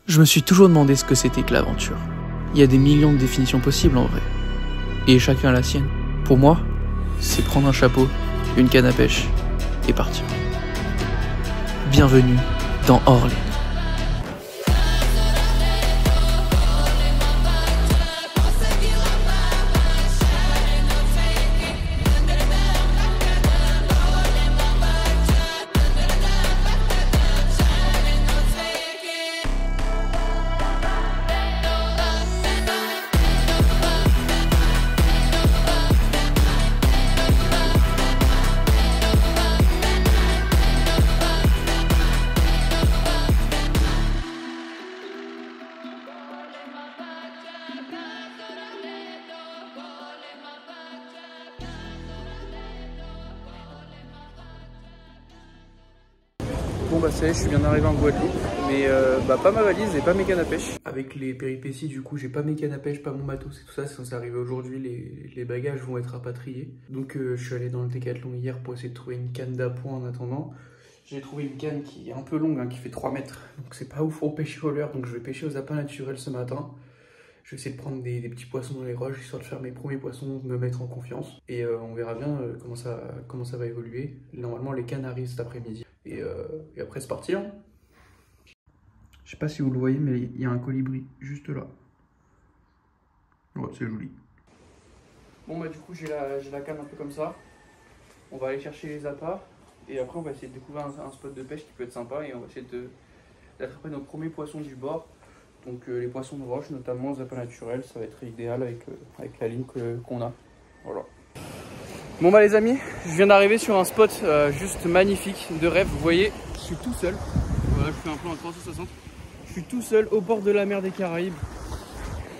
Je me suis toujours demandé ce que c'était que l'aventure. Il y a des millions de définitions possibles en vrai. Et chacun a la sienne. Pour moi, c'est prendre un chapeau, une canne à pêche et partir. Bienvenue dans Orléans. Bon bah ça y est, je viens d'arriver en Guadeloupe, mais pas ma valise et pas mes cannes à pêche. Avec les péripéties du coup, j'ai pas mes cannes à pêche, pas mon matos et tout ça, c'est censé arriver aujourd'hui, les bagages vont être rapatriés. Donc je suis allé dans le Décathlon hier pour essayer de trouver une canne d'appoint en attendant. J'ai trouvé une canne qui est un peu longue, hein, qui fait 3 mètres, donc c'est pas ouf pour pêcher au leurre, donc je vais pêcher aux appâts naturels ce matin. Je vais essayer de prendre des petits poissons dans les roches, histoire de faire mes premiers poissons, de me mettre en confiance. Et on verra bien comment ça va évoluer. Normalement les cannes arrivent cet après-midi. Et après c'est parti. Hein. Je sais pas si vous le voyez, mais il y a un colibri juste là. Ouais, c'est joli. Bon bah du coup j'ai la canne un peu comme ça. On va aller chercher les appâts. Et après on va essayer de découvrir un spot de pêche qui peut être sympa. Et on va essayer d'attraper nos premiers poissons du bord. Donc les poissons de roche, notamment aux appâts naturels, ça va être idéal avec la ligne qu'on a. Voilà. Bon bah les amis, je viens d'arriver sur un spot juste magnifique, de rêve. Vous voyez, je suis tout seul. Voilà, je fais un plan en 360. Je suis tout seul au bord de la mer des Caraïbes.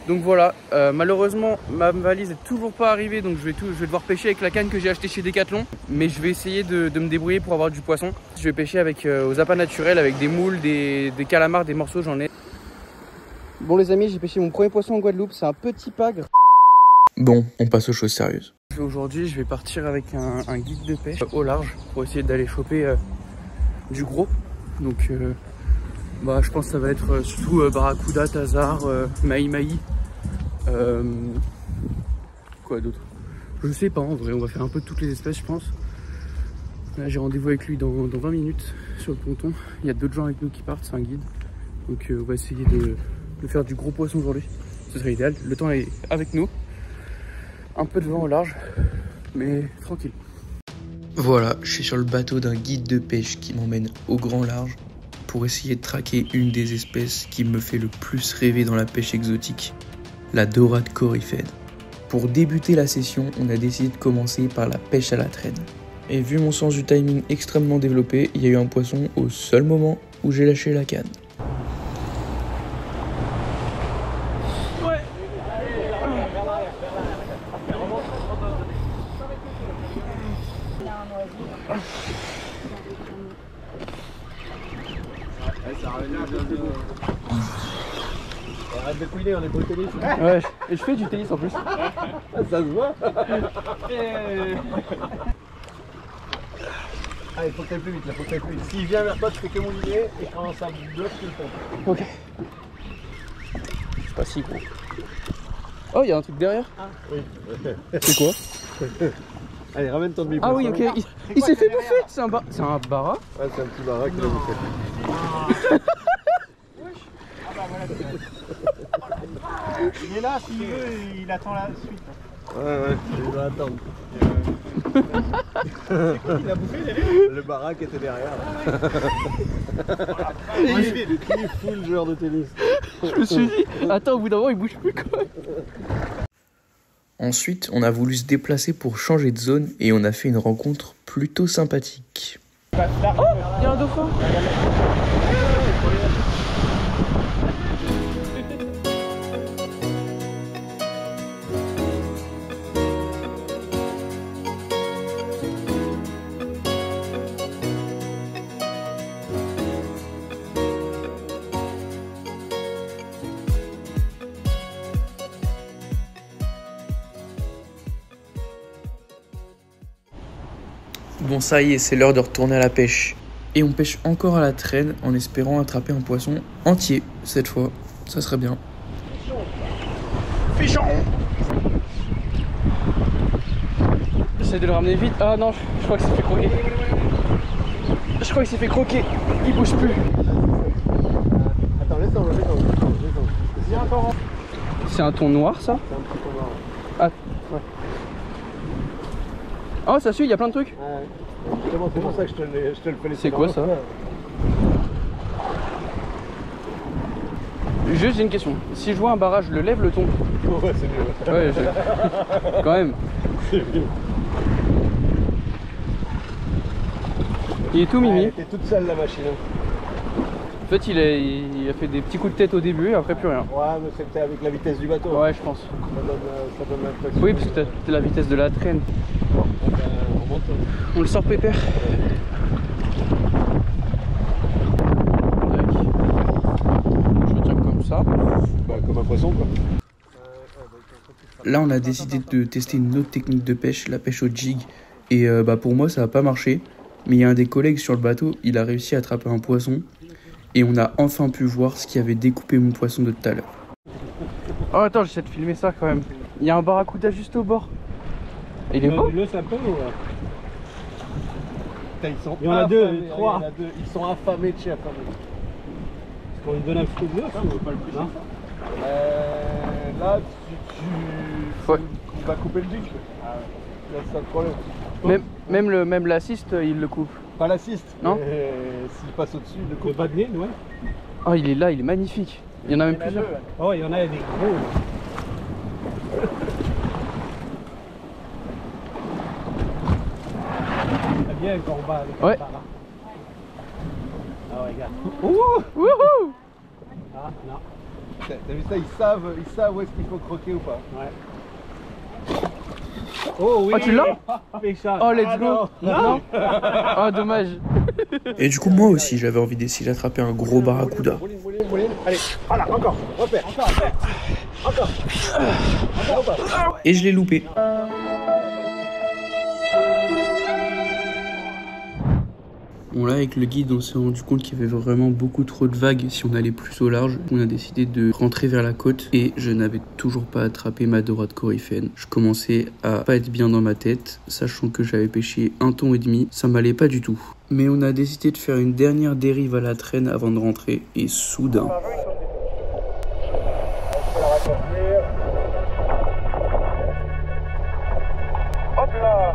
Donc voilà, malheureusement ma valise est toujours pas arrivée, donc je vais devoir pêcher avec la canne que j'ai achetée chez Decathlon. Mais je vais essayer de me débrouiller pour avoir du poisson. Je vais pêcher avec aux appâts naturels, avec des moules, des calamars, des morceaux, j'en ai. Bon les amis, j'ai pêché mon premier poisson en Guadeloupe, c'est un petit pagre. Bon, on passe aux choses sérieuses. Aujourd'hui, je vais partir avec un guide de pêche au large pour essayer d'aller choper du gros. Donc je pense que ça va être surtout barracuda, tazar, mahi-mahi. Quoi d'autre? Je sais pas en vrai, on va faire un peu de toutes les espèces je pense. Là j'ai rendez-vous avec lui dans 20 minutes sur le ponton. Il y a d'autres gens avec nous qui partent, c'est un guide. Donc on va essayer de faire du gros poisson aujourd'hui. Ce serait idéal, le temps est avec nous. Un peu de vent au large, mais tranquille. Voilà, je suis sur le bateau d'un guide de pêche qui m'emmène au grand large pour essayer de traquer une des espèces qui me fait le plus rêver dans la pêche exotique, la dorade coryphène. Pour débuter la session, on a décidé de commencer par la pêche à la traîne. Et vu mon sens du timing extrêmement développé, il y a eu un poisson au seul moment où j'ai lâché la canne. Arrête de couiner, on est pour le tennis. Ouais, et je fais du tennis en plus. Ça se voit. Allez, faut que t'ailles plus vite, là, faut que t'ailles plus vite. S'il vient vers toi, tu fais que mouliner et quand ça bloque, tu le fais. Ok. C'est pas si gros. Oh, il y a un truc derrière. Ah, oui. C'est quoi? Allez, ramène ton demi. Ah oui, ok. Il s'est fait bouffer. C'est un bara. Ouais, c'est un petit baraque qui l'a bouffé. Il est là, s'il veut, il attend la suite. Ouais, il doit attendre. C'est quoi qu'il a bouffé derrière? Le baraque était derrière. Il fout le joueur de tennis. Je me suis dit, attends, au bout d'un moment, il bouge plus quoi. Ensuite, on a voulu se déplacer pour changer de zone et on a fait une rencontre plutôt sympathique. Oh, il y a un dauphin. Bon ça y est, c'est l'heure de retourner à la pêche. Et on pêche encore à la traîne en espérant attraper un poisson entier cette fois. Ça serait bien. Fichon! J'essaie de le ramener vite. Ah non, je crois que c'est fait croquer. Je crois qu'il s'est fait croquer. Il bouge plus. Attends, laisse tomber. C'est un thon noir ça? C'est un petit peu noir. Ah, ouais. Oh, ça suit, il y a plein de trucs. Ouais. C'est pour ça que je te le fais laisser. C'est quoi ça? Juste, j'ai une question. Si je vois un barrage, je le lève le thon? Ouais, c'est mieux. Ouais, quand même. C'est mieux. Il est tout mimi. Elle était toute seule la machine. En fait, il a fait des petits coups de tête au début et après plus rien. Ouais, mais c'était avec la vitesse du bateau. Ouais, je pense. Ça donne l'impression. Oui, parce que t'as la vitesse de la traîne. On monte. On le sort pépère. Je retiens comme ça. Bah, comme un poisson quoi. Là, on a décidé de tester une autre technique de pêche, la pêche au jig. Et pour moi, ça n'a pas marché. Mais il y a un des collègues sur le bateau, il a réussi à attraper un poisson. Et on a enfin pu voir ce qui avait découpé mon poisson de tout à l'heure. Oh attends, j'essaie de filmer ça quand même. Il y a un barracuda juste au bord. Il est beau. Le sapin ou il y en a deux, trois. Ils sont affamés de chez affamés. Est-ce qu'on lui donne un petit peu de l'eau? On peut pas le pousser. Là, tu vas couper le duc. Ah ouais. C'est ça le problème. Même l'assiste, il le coupe. Pas l'assiste. Non. S'il passe au-dessus, le coupe. Le bas de nez, ouais. Oh, il est là, il est magnifique. Il y en a même plusieurs. Oh, il y en a des gros. C'est bien quand on va avec ouais. Par là. Ah ouais, regarde. Wouhou! Ah non. T'as vu ça, ils savent où est-ce qu'il faut croquer ou pas. Ouais. Oh oui. Oh, tu l'as? Oh, let's go. Non. Oh, dommage. Et du coup, moi aussi, j'avais envie d'essayer d'attraper un gros barracuda. Allez, voilà, encore, repère, encore. Et je l'ai loupé. Bon là, avec le guide, on s'est rendu compte qu'il y avait vraiment beaucoup trop de vagues si on allait plus au large. On a décidé de rentrer vers la côte et je n'avais toujours pas attrapé ma dorade coryphène. Je commençais à pas être bien dans ma tête, sachant que j'avais pêché 1,5 tonnes. Ça m'allait pas du tout. Mais on a décidé de faire une dernière dérive à la traîne avant de rentrer et soudain... Hop là.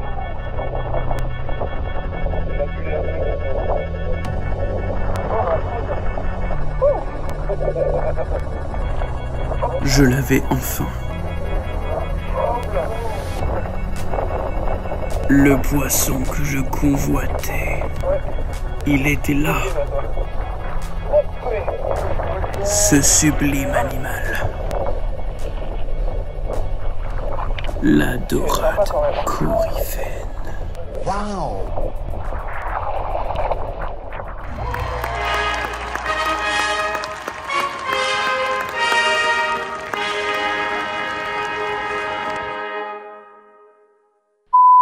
Je l'avais enfin. Le poisson que je convoitais. Il était là. Ce sublime animal. La dorade coryphène. Wow.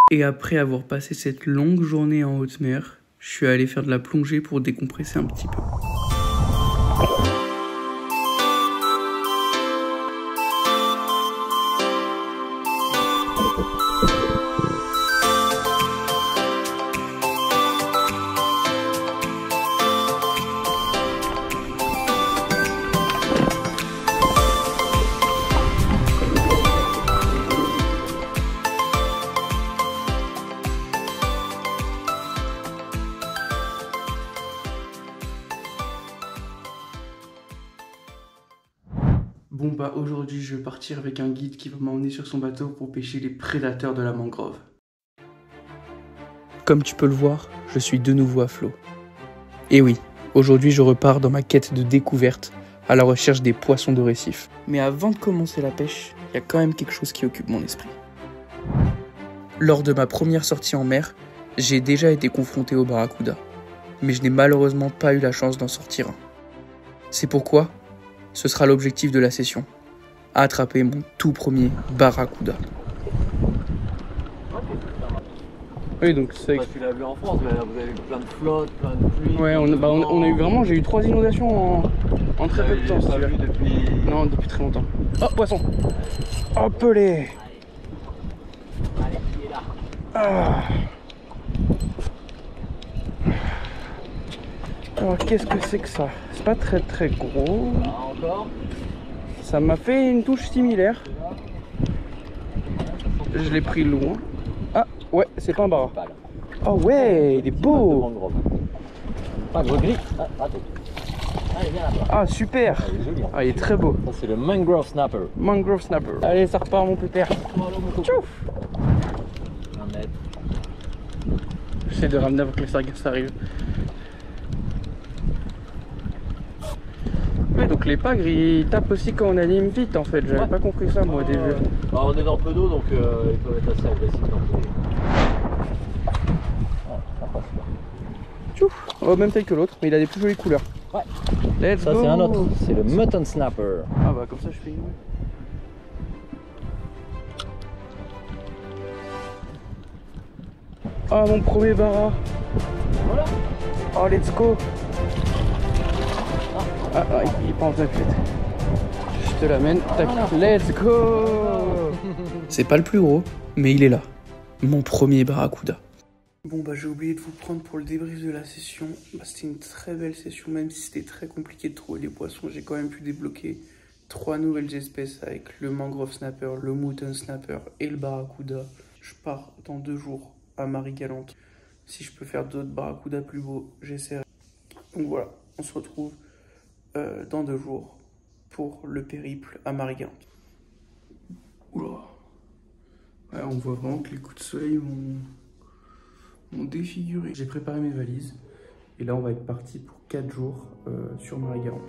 Et après avoir passé cette longue journée en haute mer, je suis allé faire de la plongée pour décompresser un petit peu. Bon bah aujourd'hui je vais partir avec un guide qui va m'emmener sur son bateau pour pêcher les prédateurs de la mangrove. Comme tu peux le voir, je suis de nouveau à flot. Et oui, aujourd'hui je repars dans ma quête de découverte à la recherche des poissons de récif. Mais avant de commencer la pêche, il y a quand même quelque chose qui occupe mon esprit. Lors de ma première sortie en mer, j'ai déjà été confronté au barracuda. Mais je n'ai malheureusement pas eu la chance d'en sortir un. C'est pourquoi ce sera l'objectif de la session, attraper mon tout premier barracuda. Oui, donc c'est... Tu l'as vu en France, mais là, vous avez eu plein de flottes, plein de pluie. Ouais, on a eu vraiment, j'ai eu 3 inondations en très peu de temps. Pas vu depuis... Non, depuis très longtemps. Oh, poisson. Hop les. Allez, il est là. Ah. Alors, qu'est-ce que c'est que ça? C'est pas très très gros. Ah, encore. Ça m'a fait une touche similaire. Je l'ai pris loin. Ah, ouais, c'est pas un bara. Oh ouais, il est beau. Pas gros gris. Ah, raté. Allez, viens là-bas. Ah, super. Il est joli. Ah, il est très beau. Ça, c'est le mangrove snapper. Mangrove snapper. Allez, ça repart mon pépère. Tchouf. Un mètre. J'essaie de ramener avant que les sargasses arrivent. Ouais, donc les pagres ils tapent aussi quand on anime vite en fait. J'avais pas compris ça moi au début. Bah, on est dans peu d'eau donc ils peuvent être assez agressifs dans peu d'eau. Tchouf. Oh, même taille que l'autre, mais il a des plus jolies couleurs. Ouais. Let's Ça go. c'est un autre. C'est le mutton snapper. Ah bah comme ça je fais une. Ah mon premier bara. Voilà. Oh let's go. Ah, il est pas en pleine fête. Je te l'amène. Tac. Let's go. C'est pas le plus gros, mais il est là. Mon premier barracuda. Bon bah j'ai oublié de vous prendre pour le débrief de la session. Bah, c'était une très belle session, même si c'était très compliqué de trouver les poissons. J'ai quand même pu débloquer 3 nouvelles espèces avec le mangrove snapper, le mutton snapper et le barracuda. Je pars dans 2 jours à Marie-Galante. Si je peux faire d'autres barracudas plus beaux, j'essaierai. Donc voilà, on se retrouve dans 2 jours pour le périple à Marie-Galante. Oula. Ouais, on voit vraiment que les coups de soleil m'ont défiguré. J'ai préparé mes valises et là on va être parti pour 4 jours sur Marie-Galante.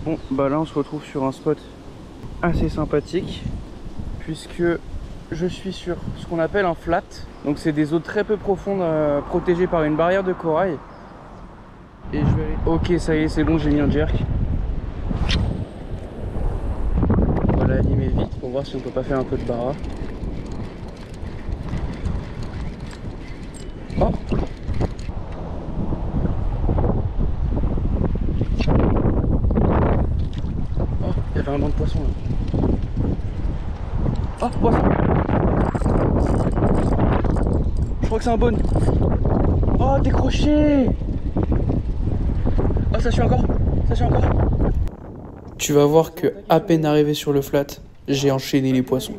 Bon, bah là on se retrouve sur un spot assez sympathique puisque je suis sur ce qu'on appelle un flat. Donc c'est des eaux très peu profondes protégées par une barrière de corail. Et je vais aller... Ok, ça y est, c'est bon, j'ai mis un jerk. On va l'animer vite pour voir si on peut pas faire un peu de bara. Oh! Il y avait un banc de poissons là. Oh, poisson! Je crois que c'est un bon. Oh, décroché! Oh, ça suit encore! Ça suit encore! Tu vas voir que, à peine arrivé sur le flat, j'ai enchaîné les poissons.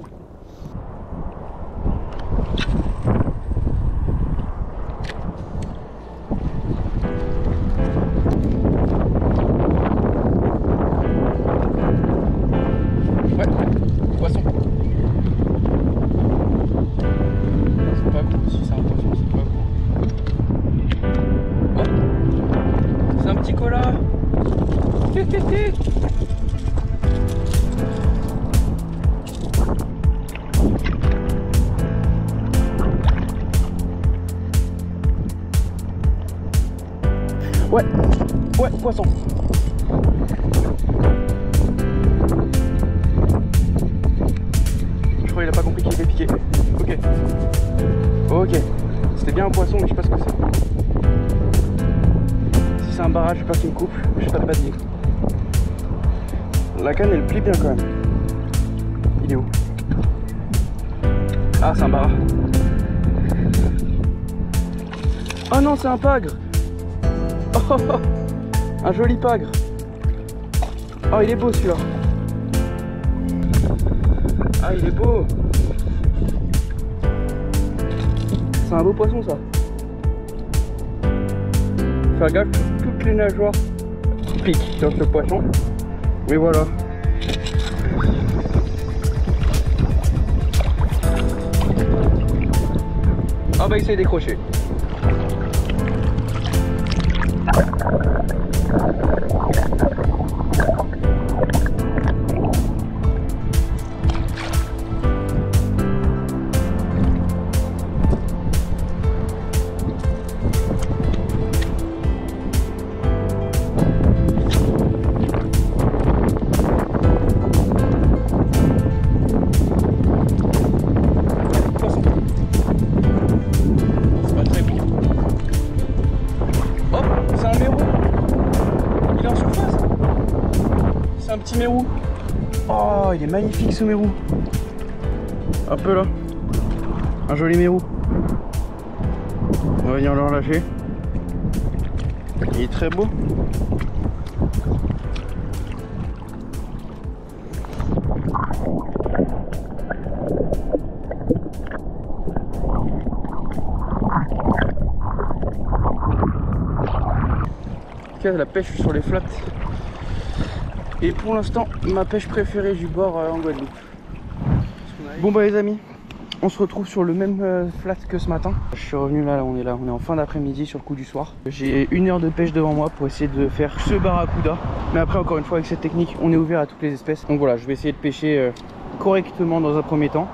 Ouais, poisson. Je crois qu'il a pas compris qu'il était piqué. Ok. Ok. C'était bien un poisson, mais je sais pas ce que c'est. Si c'est un barrage, je sais pas qu'il me coupe. Je sais pas de dire. La canne, elle plie bien quand même. Il est où? Ah, c'est un barrage. Oh non, c'est un pagre. Oh, oh, oh. Un joli pagre. Oh, il est beau celui-là. Ah, il est beau. C'est un beau poisson ça. Faire gaffe, toutes les nageoires piquent sur ce poisson. Mais voilà. Ah bah il s'est décroché. Petit mérou. Oh, il est magnifique ce mérou. Un peu là. Un joli mérou. On va venir le relâcher. Il est très beau. La pêche sur les flats. Et pour l'instant, ma pêche préférée du bord en Guadeloupe. Bon bah les amis, on se retrouve sur le même flat que ce matin. Je suis revenu là, on est en fin d'après-midi sur le coup du soir. J'ai 1 heure de pêche devant moi pour essayer de faire ce barracuda. Mais après, encore une fois, avec cette technique, on est ouvert à toutes les espèces. Donc voilà, je vais essayer de pêcher correctement dans un premier temps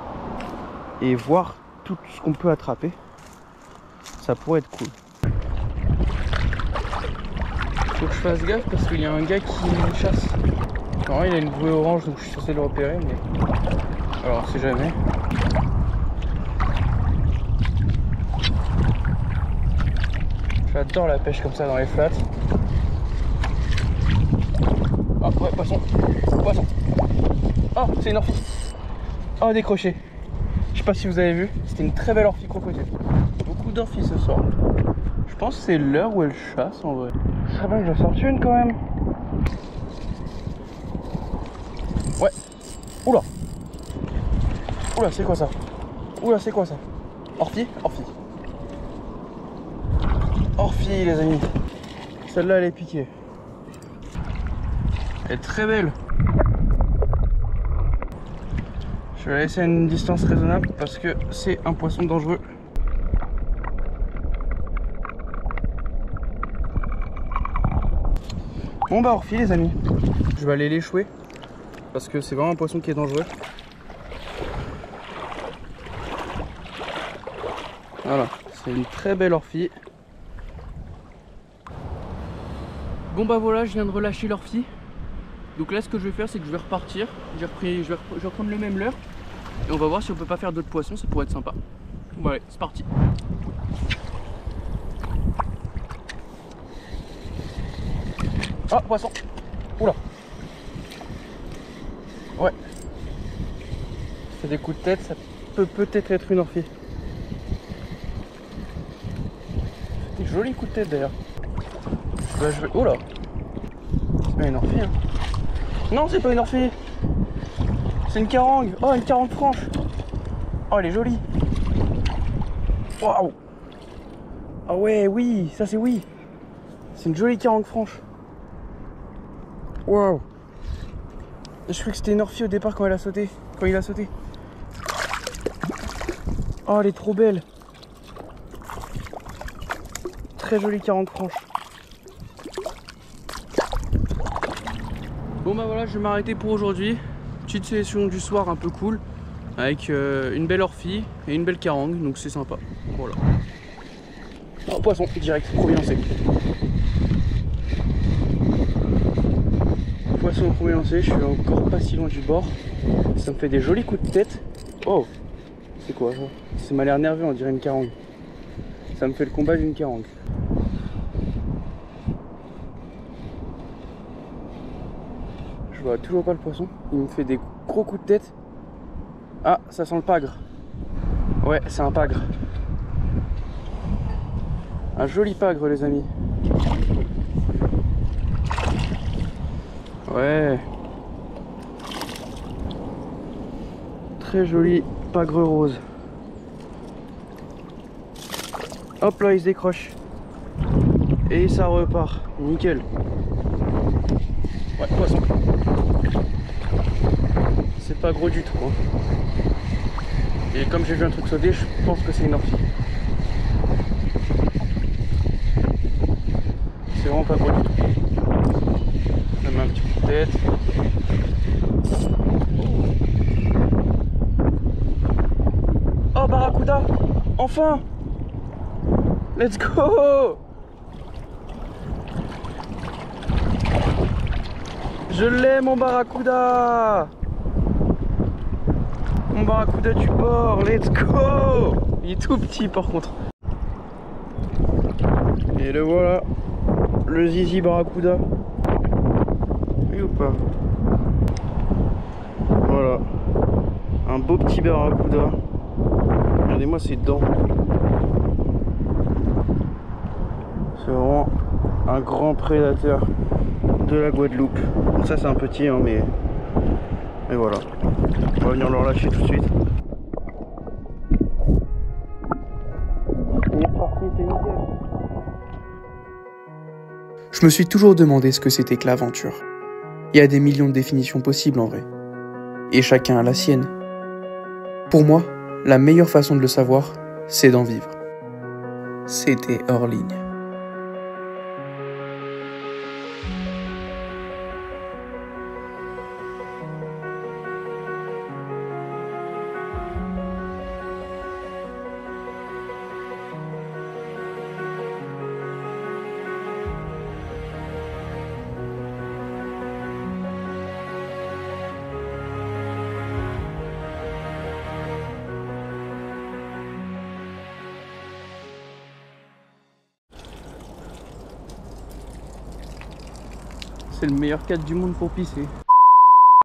et voir tout ce qu'on peut attraper. Ça pourrait être cool. Faut que je fasse gaffe parce qu'il y a un gars qui me chasse. Alors il a une bouée orange donc je suis censé le repérer mais... Alors on sait jamais. J'adore la pêche comme ça dans les flats. Ah ouais, poisson. Poisson. Oh, c'est une orphie. Oh, décroché. Je sais pas si vous avez vu, c'était une très belle orphie crocodile. Beaucoup d'orphies ce soir. Je pense que c'est l'heure où elle chasse en vrai. Ça va que j'en sorte une quand même. Ouais. Oula. Oula, c'est quoi ça? Oula, c'est quoi ça? Orphie? Orphie. Orphie les amis. Celle-là elle est piquée. Elle est très belle. Je vais la laisser à une distance raisonnable parce que c'est un poisson dangereux. Bon bah orphie les amis. Je vais aller l'échouer parce que c'est vraiment un poisson qui est dangereux. Voilà, c'est une très belle orphie. Bon bah voilà, je viens de relâcher l'orphie. Donc là ce que je vais faire c'est que je vais repartir. Je vais reprendre le même leurre. Et on va voir si on peut pas faire d'autres poissons, ça pourrait être sympa. Bon allez, c'est parti. Ah, poisson. Oula. Ouais. C'est des coups de tête, ça peut peut-être être une orphie. C'est des jolis coups de tête d'ailleurs. Bah, je vais... Oh là. C'est pas une orphie hein. Non, c'est pas une orphie. C'est une carangue. Oh, une carangue franche. Oh, elle est jolie. Waouh. Ah ouais, oui, ça c'est oui. C'est une jolie carangue franche. Waouh. Je croyais que c'était une orphie au départ quand elle a sauté. Quand il a sauté. Oh, elle est trop belle. Très jolie carangue franche. Bon bah voilà, je vais m'arrêter pour aujourd'hui. Petite sélection du soir un peu cool. Avec une belle orphie et une belle carangue. Donc c'est sympa. Voilà. Oh, poisson, direct, premier lancé. Poisson au premier lancé, je suis encore pas si loin du bord. Ça me fait des jolis coups de tête. Oh, c'est quoi ça? Ça m'a l'air nerveux, on dirait une carangue. Ça me fait le combat d'une carangue. Je vois toujours pas le poisson. Il me fait des gros coups de tête. Ah, ça sent le pagre. Ouais, c'est un pagre. Un joli pagre les amis. Ouais. Très joli pagre rose. Hop là, il se décroche. Et ça repart. Nickel. Ouais, poisson. C'est pas gros du tout. Hein. Et comme j'ai vu un truc sauter, je pense que c'est une orphie. c'est vraiment pas gros du tout. Ça met un petit coup de tête. Oh, barracuda! Enfin! Let's go! Je l'ai, mon barracuda! Mon barracuda du bord, let's go! Il est tout petit par contre. Et le voilà, le zizi barracuda. Oui ou pas? Voilà, un beau petit barracuda. Regardez-moi ses dents. C'est vraiment un grand prédateur de la Guadeloupe. Bon, ça c'est un petit hein, mais voilà. On va venir le relâcher tout de suite. Il est parti, c'est nickel. Je me suis toujours demandé ce que c'était que l'aventure. Il y a des millions de définitions possibles en vrai. Et chacun a la sienne. Pour moi, la meilleure façon de le savoir, c'est d'en vivre. C'était Hors Ligne. C'est le meilleur cadre du monde pour pisser.